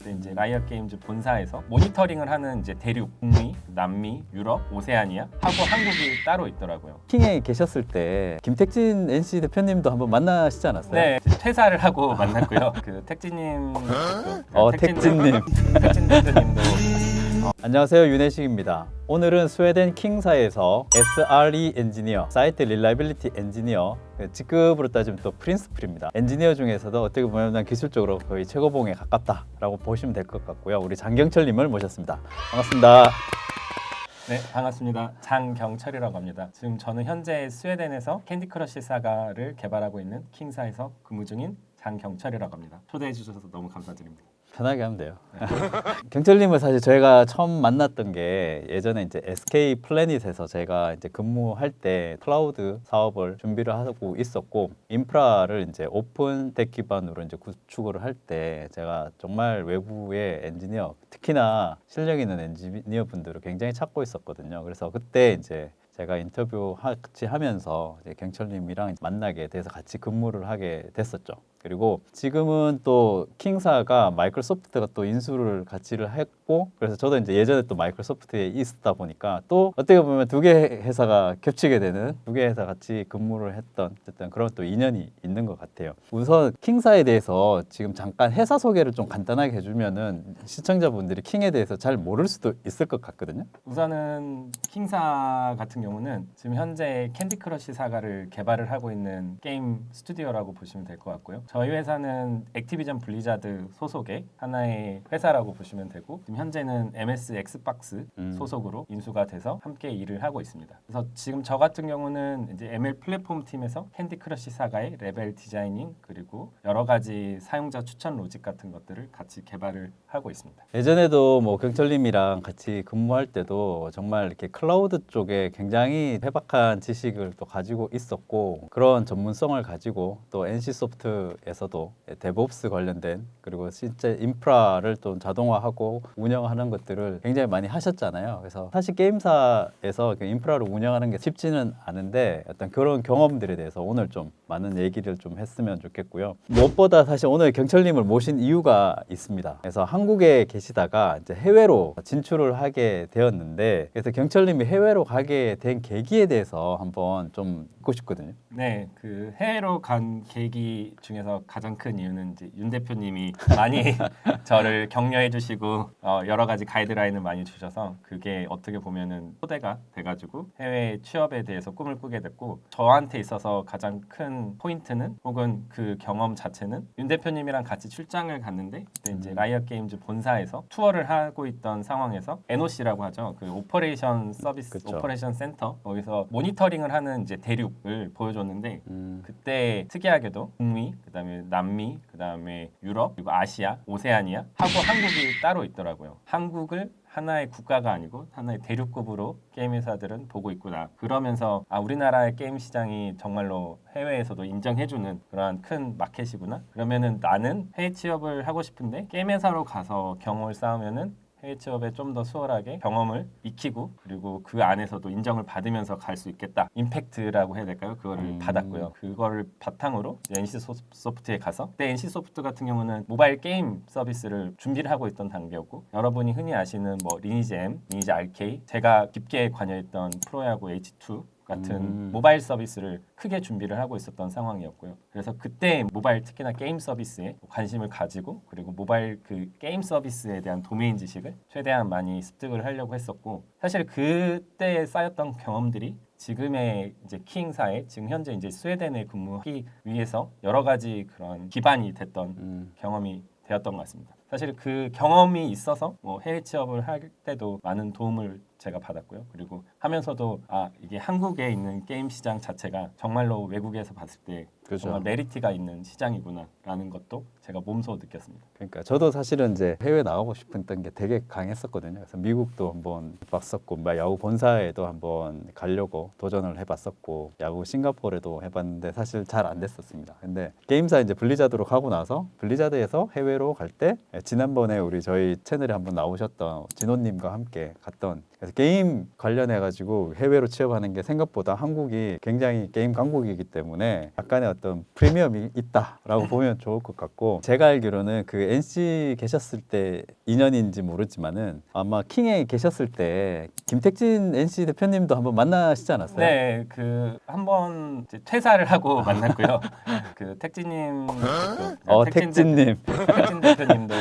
근데 이제 라이엇 게임즈 본사에서 모니터링을 하는 이제 대륙, 북미, 남미, 유럽, 오세아니아 하고 한국이 따로 있더라고요. 킹에 계셨을 때 김택진 NC 대표님도 한번 만나시지 않았어요? 네, 퇴사를 하고 만났고요. 그 택진님, 택진님. 택진 대표님도 안녕하세요, 윤혜식입니다. 오늘은 스웨덴 킹사에서 SRE 엔지니어, 사이트 릴라이빌리티 엔지니어, 직급으로 따지면 또 프린스플입니다. 엔지니어 중에서도 어떻게 보면 기술적으로 거의 최고봉에 가깝다라고 보시면 될 것 같고요. 우리 장경철님을 모셨습니다. 반갑습니다. 네, 반갑습니다. 장경철이라고 합니다. 지금 저는 현재 스웨덴에서 캔디 크러쉬 사가를 개발하고 있는 킹사에서 근무 중인 장경철이라고 합니다. 초대해 주셔서 너무 감사드립니다. 편하게 하면 돼요. 경철님을 사실 저희가 처음 만났던 게 예전에 이제 SK 플래닛에서 제가 이제 근무할 때 클라우드 사업을 준비를 하고 있었고 인프라를 이제 오픈 텍 기반으로 이제 구축을 할 때 제가 정말 외부의 엔지니어, 특히나 실력 있는 엔지니어 분들을 굉장히 찾고 있었거든요. 그래서 그때 이제 제가 인터뷰 같이 하면서 이제 경철님이랑 만나게 돼서 같이 근무를 하게 됐었죠. 그리고 지금은 또 킹사가 마이크로소프트가 또 인수를 같이를 했고, 그래서 저도 이제 예전에 또 마이크로소프트에 있었다 보니까 또 어떻게 보면 두 개 회사가 겹치게 되는, 두 개 회사 같이 근무를 했던 어쨌든 그런 또 인연이 있는 것 같아요. 우선 킹사에 대해서 지금 잠깐 회사 소개를 좀 간단하게 해주면은 시청자분들이 킹에 대해서 잘 모를 수도 있을 것 같거든요. 우선은 킹사 같은 경우는 지금 현재 캔디 크러쉬 사가를 개발을 하고 있는 게임 스튜디오라고 보시면 될 것 같고요. 저희 회사는 액티비전 블리자드 소속의 하나의 회사라고 보시면 되고 지금 현재는 MS 엑스박스 소속으로 인수가 돼서 함께 일을 하고 있습니다. 그래서 지금 저 같은 경우는 이제 ML 플랫폼 팀에서 캔디 크러쉬 사가의 레벨 디자이닝 그리고 여러 가지 사용자 추천 로직 같은 것들을 같이 개발을 하고 있습니다. 예전에도 뭐 경철님이랑 같이 근무할 때도 정말 이렇게 클라우드 쪽에 굉장히 해박한 지식을 또 가지고 있었고 그런 전문성을 가지고 또 NC소프트에서도 데브옵스 관련된 그리고 실제 인프라를 또 자동화하고 운영하는 것들을 굉장히 많이 하셨잖아요. 그래서 사실 게임사에서 인프라를 운영하는 게 쉽지는 않은데 어떤 그런 경험들에 대해서 오늘 좀 많은 얘기를 좀 했으면 좋겠고요. 무엇보다 사실 오늘 경철님을 모신 이유가 있습니다. 그래서 한국에 계시다가 이제 해외로 진출을 하게 되었는데 그래서 경철님이 해외로 가게 된 계기에 대해서 한번 좀 듣고 싶거든요. 네, 그 해외로 간 계기 중에서 가장 큰 이유는 이제 윤 대표님이 많이 저를 격려해 주시고 여러 가지 가이드라인을 많이 주셔서 그게 어떻게 보면은 토대가 돼가지고 해외 취업에 대해서 꿈을 꾸게 됐고 저한테 있어서 가장 큰 포인트는 혹은 그 경험 자체는 윤 대표님이랑 같이 출장을 갔는데 그때 이제 라이엇 게임즈 본사에서 투어를 하고 있던 상황에서 NOC라고 하죠. 그 오퍼레이션 서비스, 그쵸. 오퍼레이션 센터 거기서 모니터링을 하는 이제 대륙을 보여줬는데 그때 특이하게도 북미, 그다음에 남미, 그다음에 유럽, 그리고 아시아, 오세아니아 하고 한국이 따로 있더라고요. 한국을 하나의 국가가 아니고 하나의 대륙급으로 게임 회사들은 보고 있구나. 그러면서 우리나라의 게임 시장이 정말로 해외에서도 인정해주는 그러한 큰 마켓이구나. 그러면은 나는 해외 취업을 하고 싶은데 게임 회사로 가서 경험을 쌓으면은 해외 취업에 좀 더 수월하게 경험을 익히고 그리고 그 안에서도 인정을 받으면서 갈 수 있겠다. 임팩트라고 해야 될까요? 그거를 받았고요. 그거를 바탕으로 NC소프트에 가서 그때 NC소프트 같은 경우는 모바일 게임 서비스를 준비를 하고 있던 단계였고 여러분이 흔히 아시는 뭐 리니지 M, 리니지 RK 제가 깊게 관여했던 프로야구 H2 같은 모바일 서비스를 크게 준비를 하고 있었던 상황이었고요. 그래서 그때 모바일 특히나 게임 서비스에 관심을 가지고 그리고 모바일 그 게임 서비스에 대한 도메인 지식을 최대한 많이 습득을 하려고 했었고 사실 그때 쌓였던 경험들이 지금의 이제 킹사에 지금 현재 이제 스웨덴에 근무하기 위해서 여러 가지 그런 기반이 됐던 경험이 되었던 것 같습니다. 사실 그 경험이 있어서 뭐 해외 취업을 할 때도 많은 도움을 제가 받았고요. 그리고 하면서도 이게 한국에 있는 게임 시장 자체가 정말로 외국에서 봤을 때 그죠. 정말 메리트가 있는 시장이구나라는 것도 제가 몸소 느꼈습니다. 그러니까 저도 사실은 이제 해외 나가고 싶었던 게 되게 강했었거든요. 그래서 미국도 한번 해봤었고, 야후 본사에도 한번 가려고 도전을 해봤었고, 야후 싱가포르에도 해봤는데 사실 잘 안 됐었습니다. 근데 게임사 이제 블리자드로 가고 나서 블리자드에서 해외로 갈 때 지난번에 우리 저희 채널에 한번 나오셨던 진호님과 함께 갔던 그래서 게임 관련해가지고 해외로 취업하는 게 생각보다 한국이 굉장히 게임 강국이기 때문에 약간의 어떤 프리미엄이 있다라고 보면 좋을 것 같고 제가 알기로는 그 NC 계셨을 때 인연인지 모르지만은 아마 킹에 계셨을 때 김택진 NC 대표님도 한번 만나시지 않았어요? 네, 그 한번 퇴사를 하고 만났고요. 그 택진님, 택진님. 택진 대표님도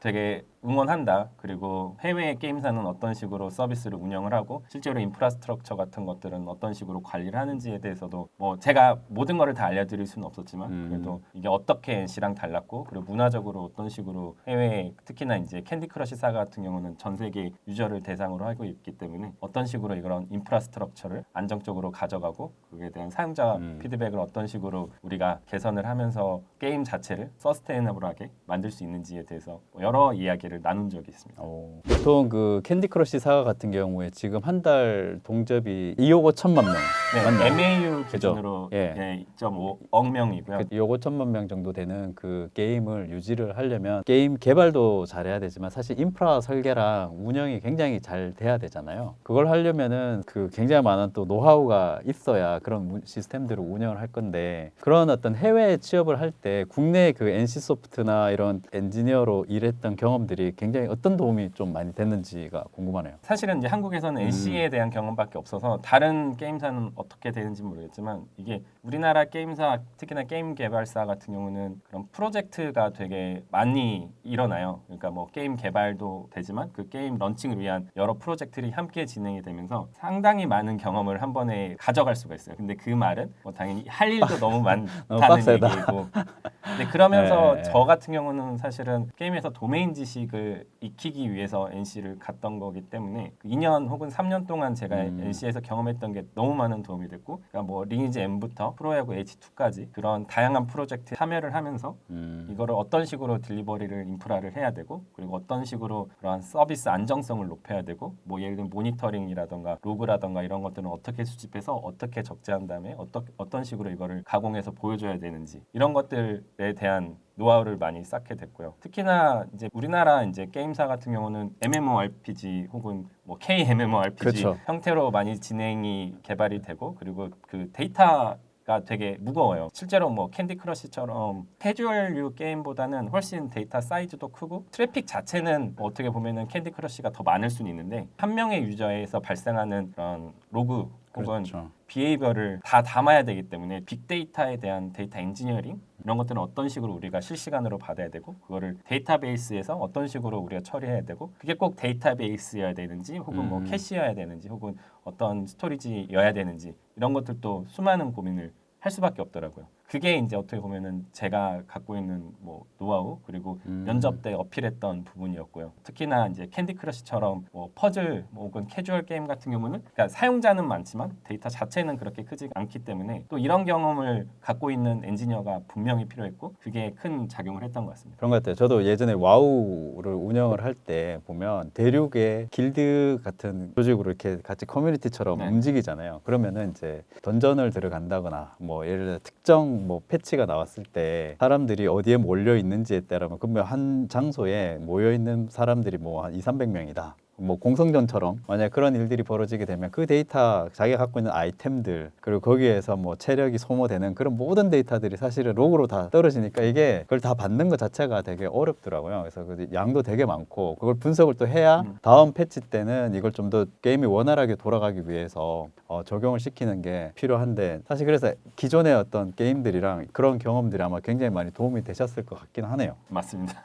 되게 응원한다. 그리고 해외 게임사는 어떤 식으로 서비스를 운영을 하고 실제로 인프라스트럭처 같은 것들은 어떤 식으로 관리를 하는지에 대해서도 뭐 제가 모든 거를 다 알려드릴 수는 없었지만 그래도 이게 어떻게 NC랑 달랐고 그리고 문화적으로 어떤 식으로 해외 특히나 이제 캔디 크러쉬 사가 같은 경우는 전 세계 유저를 대상으로 하고 있기 때문에 어떤 식으로 이런 인프라스트럭처를 안정적으로 가져가고 그에 대한 사용자 피드백을 어떤 식으로 우리가 개선을 하면서 게임 자체를 서스테이너블하게 만들 수 있는지에 대해서 여러 이야기를 나눈 적이 있습니다. 보통 그 캔디 크러쉬 사가 같은 경우에 지금 한 달 동접이 2억 5천만 명. 네, 맞나요? MAU 그죠? 기준으로 예. 네, 2.5억 명이고요. 2억 5천만 명 정도 되는 그 게임을 유지를 하려면 게임 개발도 잘해야 되지만 사실 인프라 설계랑 운영이 굉장히 잘 돼야 되잖아요. 그걸 하려면은 그 굉장히 많은 또 노하우가 있어야 그런 시스템들을 운영을 할 건데 그런 어떤 해외 취업을 할 때 국내 그 NC 소프트나 이런 엔지니어로 일했던 경험들이 굉장히 어떤 도움이 좀 많이 됐는지가 궁금하네요. 사실은 이제 한국에서는 NC에 대한 경험밖에 없어서 다른 게임사는 어떻게 되는지 모르겠지만 이게 우리나라 게임사 특히나 게임 개발사 같은 경우는 그런 프로젝트가 되게 많이 일어나요. 그러니까 뭐 게임 개발도 되지만 그 게임 런칭을 위한 여러 프로젝트들이 함께 진행이 되면서 상당히 많은 경험을 한 번에 가져갈 수가 있어요. 근데 그 말은 뭐 당연히 할 일도 너무 많다는 빡세다. 얘기고 근데 그러면서 네. 저 같은 경우는 사실은 게임에서 도메인 지식을 익히기 위해서 NC를 갔던 거기 때문에 2년 혹은 3년 동안 제가 NC에서 경험했던 게 너무 많은 도움이 됐고 그러니까 뭐 리니지 M부터 프로야구 H2까지 그런 다양한 프로젝트에 참여를 하면서 이거를 어떤 식으로 딜리버리를 인프라를 해야 되고 그리고 어떤 식으로 그런 서비스 안정성을 높여야 되고 뭐 예를 들면 모니터링이라던가 로그라던가 이런 것들은 어떻게 수집해서 어떻게 적재한 다음에 어떤 식으로 이거를 가공해서 보여줘야 되는지 이런 것들에 대한 노하우를 많이 쌓게 됐고요. 특히나 이제 우리나라 이제 게임사 같은 경우는 MMORPG 혹은 뭐 KMMORPG 그렇죠. 형태로 많이 진행이 개발이 되고 그리고 그 데이터가 되게 무거워요. 실제로 뭐 캔디 크러쉬처럼 캐주얼류 게임보다는 훨씬 데이터 사이즈도 크고 트래픽 자체는 뭐 어떻게 보면은 캔디 크러쉬가 더 많을 수는 있는데 한 명의 유저에서 발생하는 그런 로그 혹은 그렇죠. 비헤이비어를 다 담아야 되기 때문에 빅데이터에 대한 데이터 엔지니어링 이런 것들은 어떤 식으로 우리가 실시간으로 받아야 되고 그거를 데이터베이스에서 어떤 식으로 우리가 처리해야 되고 그게 꼭 데이터베이스여야 되는지 혹은 뭐 캐시여야 되는지 혹은 어떤 스토리지여야 되는지 이런 것들도 수많은 고민을 할 수밖에 없더라고요. 그게 이제 어떻게 보면은 제가 갖고 있는 뭐 노하우 그리고 면접 때 어필했던 부분이었고요. 특히나 이제 캔디 크러쉬처럼 뭐 퍼즐 뭐 혹은 캐주얼 게임 같은 경우는 그러니까 사용자는 많지만 데이터 자체는 그렇게 크지 않기 때문에 또 이런 경험을 갖고 있는 엔지니어가 분명히 필요했고 그게 큰 작용을 했던 것 같습니다. 그런 것 같아요. 저도 예전에 와우를 운영을 할 때 보면 대륙의 길드 같은 조직으로 이렇게 같이 커뮤니티처럼 네. 움직이잖아요. 그러면은 이제 던전을 들어간다거나 뭐 예를 들어 특정 뭐 패치가 나왔을 때 사람들이 어디에 몰려 있는지에 따르면 그러면 한 장소에 모여 있는 사람들이 뭐 한 200~300명이다. 뭐 공성전처럼 만약 그런 일들이 벌어지게 되면 그 데이터 자기가 갖고 있는 아이템들 그리고 거기에서 뭐 체력이 소모되는 그런 모든 데이터들이 사실은 로그로 다 떨어지니까 이게 그걸 다 받는 것 자체가 되게 어렵더라고요. 그래서 그 양도 되게 많고 그걸 분석을 또 해야 다음 패치 때는 이걸 좀 더 게임이 원활하게 돌아가기 위해서 적용을 시키는 게 필요한데 사실 그래서 기존의 어떤 게임들이랑 그런 경험들이 아마 굉장히 많이 도움이 되셨을 것 같긴 하네요. 맞습니다.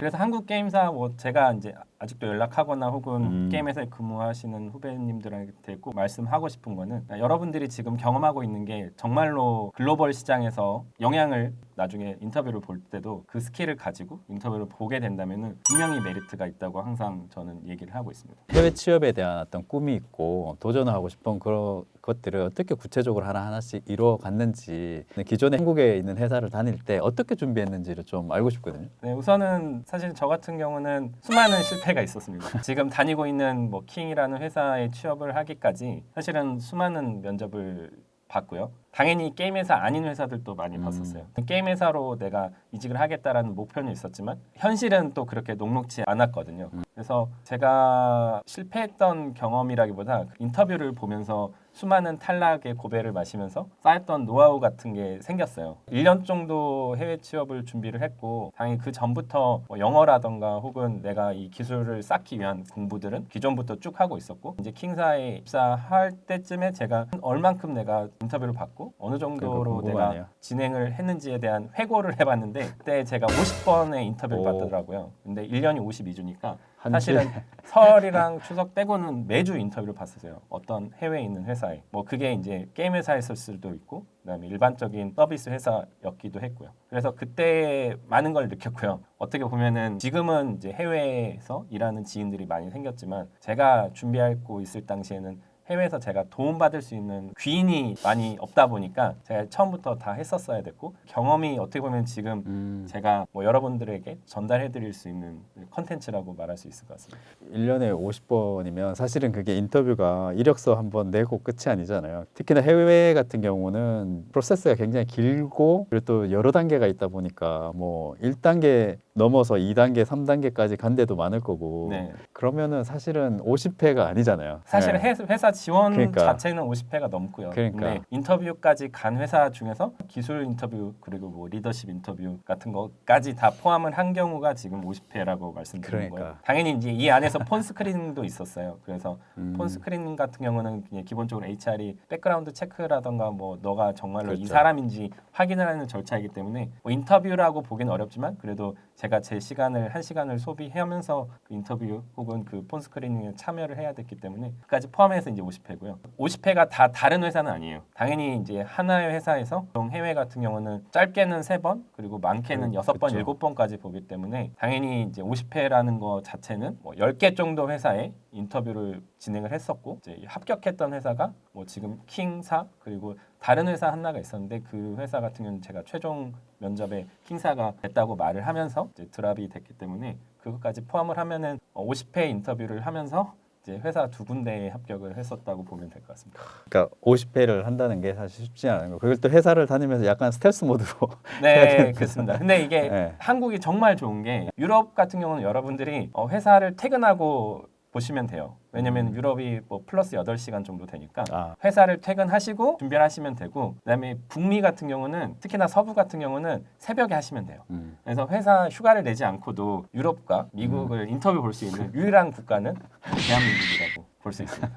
그래서 한국 게임사 뭐 제가 이제 아직도 연락하거나 혹은 게임회사에 근무하시는 후배님들한테 꼭 말씀하고 싶은 거는 여러분들이 지금 경험하고 있는 게 정말로 글로벌 시장에서 영향을 나중에 인터뷰를 볼 때도 그 스킬을 가지고 인터뷰를 보게 된다면은 분명히 메리트가 있다고 항상 저는 얘기를 하고 있습니다. 해외 취업에 대한 어떤 꿈이 있고 도전을 하고 싶은 그런 것들을 어떻게 구체적으로 하나하나씩 이루어 갔는지 기존에 한국에 있는 회사를 다닐 때 어떻게 준비했는지를 좀 알고 싶거든요. 네, 우선은 사실 저 같은 경우는 수많은 실패가 있었습니다. 지금 다니고 있는 뭐 킹이라는 회사에 취업을 하기까지 사실은 수많은 면접을 봤고요. 당연히 게임 회사 아닌 회사들도 많이 봤었어요. 게임 회사로 내가 이직을 하겠다라는 목표는 있었지만 현실은 또 그렇게 녹록지 않았거든요. 그래서 제가 실패했던 경험이라기보다 인터뷰를 보면서 수많은 탈락의 고배를 마시면서 쌓였던 노하우 같은 게 생겼어요. 1년 정도 해외 취업을 준비를 했고 당연히 그 전부터 뭐 영어라던가 혹은 내가 이 기술을 쌓기 위한 공부들은 기존부터 쭉 하고 있었고 이제 킹사에 입사할 때쯤에 제가 얼만큼 내가 인터뷰를 받고 어느 정도로 그러니까 내가 궁금하네요. 진행을 했는지에 대한 회고를 해봤는데 그때 제가 50번의 인터뷰를 오. 받더라고요. 근데 1년이 52주니까 한 사실은 주에? 설이랑 추석 빼고는 매주 인터뷰를 봤었어요. 어떤 해외에 있는 회사에. 뭐 그게 이제 게임 회사였을 수도 있고 그다음에 일반적인 서비스 회사였기도 했고요. 그래서 그때 많은 걸 느꼈고요. 어떻게 보면은 지금은 이제 해외에서 일하는 지인들이 많이 생겼지만 제가 준비하고 있을 당시에는 해외에서 제가 도움받을 수 있는 귀인이 많이 없다 보니까 제가 처음부터 다 했었어야 됐고 경험이 어떻게 보면 지금 제가 뭐 여러분들에게 전달해 드릴 수 있는 컨텐츠라고 말할 수 있을 것 같습니다. 1년에 50번이면 사실은 그게 인터뷰가 이력서 한번 내고 끝이 아니잖아요. 특히나 해외 같은 경우는 프로세스가 굉장히 길고 그리고 또 여러 단계가 있다 보니까 뭐 1단계 넘어서 2단계, 3단계까지 간 데도 많을 거고 네. 그러면은 사실은 50회가 아니잖아요. 사실 네. 회사 지원 그러니까. 자체는 50회가 넘고요. 그러니까. 근데 인터뷰까지 간 회사 중에서 기술 인터뷰 그리고 뭐 리더십 인터뷰 같은 것까지 다 포함을 한 경우가 지금 50회라고 말씀드리는 그러니까. 거예요. 당연히 이제 이 안에서 폰 스크린도 있었어요. 그래서 폰 음. 스크린 같은 경우는 그냥 기본적으로 HR이 백그라운드 체크라던가 뭐 너가 정말로 이 그렇죠. 사람인지 확인을 하는 절차이기 때문에 뭐 인터뷰라고 보기는 어렵지만 그래도 제가 제 시간을 1시간을 소비하면서 그 인터뷰 혹은 그 폰 스크리닝에 참여를 해야 됐기 때문에 그까지 포함해서 이제 50회고요. 50회가 다 다른 회사는 아니에요. 당연히 이제 하나의 회사에서 보통 해외 같은 경우는 짧게는 3번 그리고 많게는 6번, 그렇죠. 7번까지 보기 때문에 당연히 이제 50회라는 거 자체는 뭐 10개 정도 회사에 인터뷰를 진행을 했었고 이제 합격했던 회사가 뭐 지금 킹사 그리고 다른 회사 하나가 있었는데 그 회사 같은 경우는 제가 최종 면접에 킹사가 됐다고 말을 하면서 이제 드랍이 됐기 때문에 그것까지 포함을 하면은 50회 인터뷰를 하면서 이제 회사 2군데에 합격을 했었다고 보면 될 것 같습니다. 그러니까 50회를 한다는 게 사실 쉽지 않은 거. 그걸 또 회사를 다니면서 약간 스텔스 모드로 네, 그렇습니다. 근데 이게 네. 한국이 정말 좋은 게 유럽 같은 경우는 여러분들이 회사를 퇴근하고 보시면 돼요. 왜냐면 유럽이 뭐 플러스 8시간 정도 되니까 아. 회사를 퇴근하시고 준비를 하시면 되고 그다음에 북미 같은 경우는 특히나 서부 같은 경우는 새벽에 하시면 돼요. 그래서 회사 휴가를 내지 않고도 유럽과 미국을 인터뷰 볼 수 있는 유일한 국가는 대한민국이라고 볼 수 있습니다.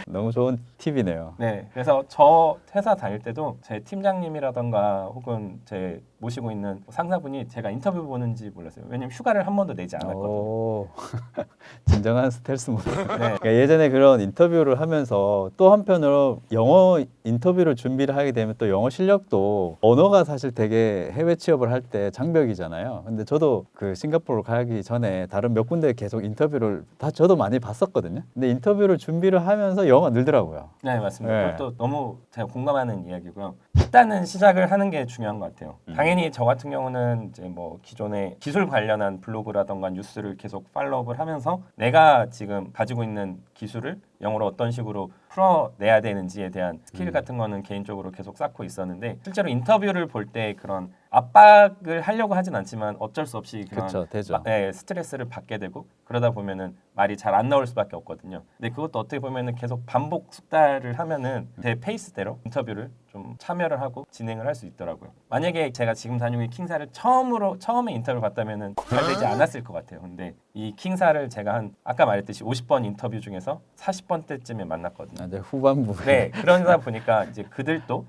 너무 좋은 팁이네요. 네, 그래서 저 회사 다닐 때도 제 팀장님이라던가 혹은 제 모시고 있는 상사분이 제가 인터뷰 보는지 몰랐어요. 왜냐면 휴가를 한 번도 내지 않았거든요. 오, 진정한 스텔스 모드. 네, 그러니까 예전에 그런 인터뷰를 하면서 또 한편으로 영어 인터뷰를 준비를 하게 되면 또 영어 실력도 언어가 사실 되게 해외 취업을 할 때 장벽이잖아요. 근데 저도 그 싱가포르 가기 전에 다른 몇 군데 계속 인터뷰를 다 저도 많이 봤었거든요. 근데 인터뷰를 준비를 하면서 영어가 늘더라고요. 네 맞습니다. 네. 그것도 너무 제가 공감하는 이야기고요. 일단은 시작을 하는 게 중요한 것 같아요. 당연히 저 같은 경우는 이제 뭐 기존에 기술 관련한 블로그라던가 뉴스를 계속 팔로우업을 하면서 내가 지금 가지고 있는 기술을 영어로 어떤 식으로 풀어내야 되는지에 대한 스킬 같은 거는 개인적으로 계속 쌓고 있었는데 실제로 인터뷰를 볼 때 그런 압박을 하려고 하진 않지만 어쩔 수 없이 그런 그렇죠, 되죠. 스트레스를 받게 되고 그러다 보면은 말이 잘 안 나올 수밖에 없거든요. 근데 그것도 어떻게 보면은 계속 반복 숙달을 하면은 제 페이스대로 인터뷰를 좀 참여를 하고 진행을 할 수 있더라고요. 만약에 제가 지금 다니고 있는 킹사를 처음에 인터뷰를 봤다면은 잘 되지 않았을 것 같아요. 근데 이 킹사를 제가 한 아까 말했듯이 50번 인터뷰 중에서 40번 때쯤에 만났거든요. 이제 후반부에 네, 그러다 보니까 이제 그들도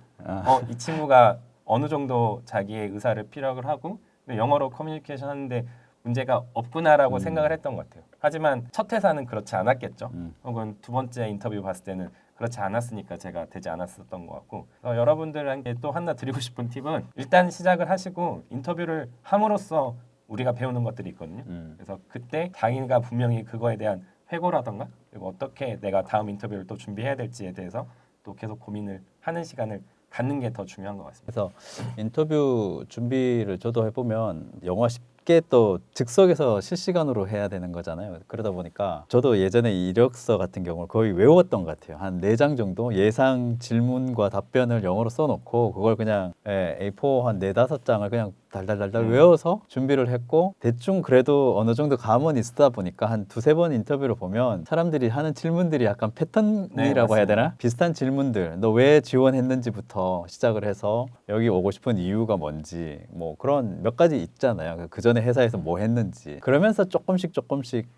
이 친구가 어느 정도 자기의 의사를 피력을 하고 영어로 커뮤니케이션 하는데 문제가 없구나라고 생각을 했던 것 같아요. 하지만 첫 회사는 그렇지 않았겠죠. 혹은 두 번째 인터뷰 봤을 때는 그렇지 않았으니까 제가 되지 않았었던 것 같고 여러분들한테 또 하나 드리고 싶은 팁은 일단 시작을 하시고 인터뷰를 함으로써 우리가 배우는 것들이 있거든요. 그래서 그때 자기가 분명히 그거에 대한 회고라던가 그리고 어떻게 내가 다음 인터뷰를 또 준비해야 될지에 대해서 또 계속 고민을 하는 시간을 갖는 게 더 중요한 것 같습니다. 그래서 인터뷰 준비를 저도 해보면 영어 이게 또 즉석에서 실시간으로 해야 되는 거잖아요. 그러다 보니까 저도 예전에 이력서 같은 경우를 거의 외웠던 것 같아요. 한 4장 정도 예상 질문과 답변을 영어로 써놓고 그걸 그냥 A4 한 4-5장을 그냥 달달달달 외워서 준비를 했고 대충 그래도 어느 정도 감은 있다 보니까 한 2-3번 인터뷰를 보면 사람들이 하는 질문들이 약간 패턴이라고 해야 되나? 비슷한 질문들 너 왜 지원했는지부터 시작을 해서 여기 오고 싶은 이유가 뭔지 뭐 그런 몇 가지 있잖아요. 그 전에 회사에서 뭐 했는지 그러면서 조금씩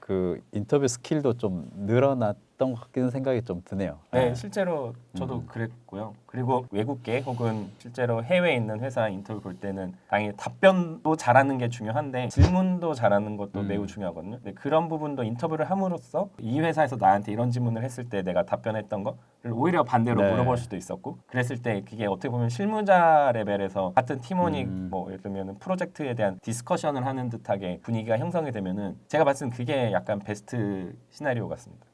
그 인터뷰 스킬도 좀 늘어났던 것 같기는 생각이 좀 드네요. 네, 실제로 저도 그랬고요. 그리고 외국계 혹은 실제로 해외에 있는 회사 인터뷰 볼 때는 당연히 답변도 잘하는 게 중요한데 질문도 잘하는 것도 매우 중요하거든요. 근데 그런 부분도 인터뷰를 함으로써 이 회사에서 나한테 이런 질문을 했을 때 내가 답변했던 거를 오히려 반대로 네. 물어볼 수도 있었고 그랬을 때 그게 어떻게 보면 실무자 레벨에서 같은 팀원이 뭐 예를 들면 프로젝트에 대한 디스커션을 하는 듯하게 분위기가 형성이 되면은 제가 봤을 땐 그게 약간 베스트 시나리오 같습니다.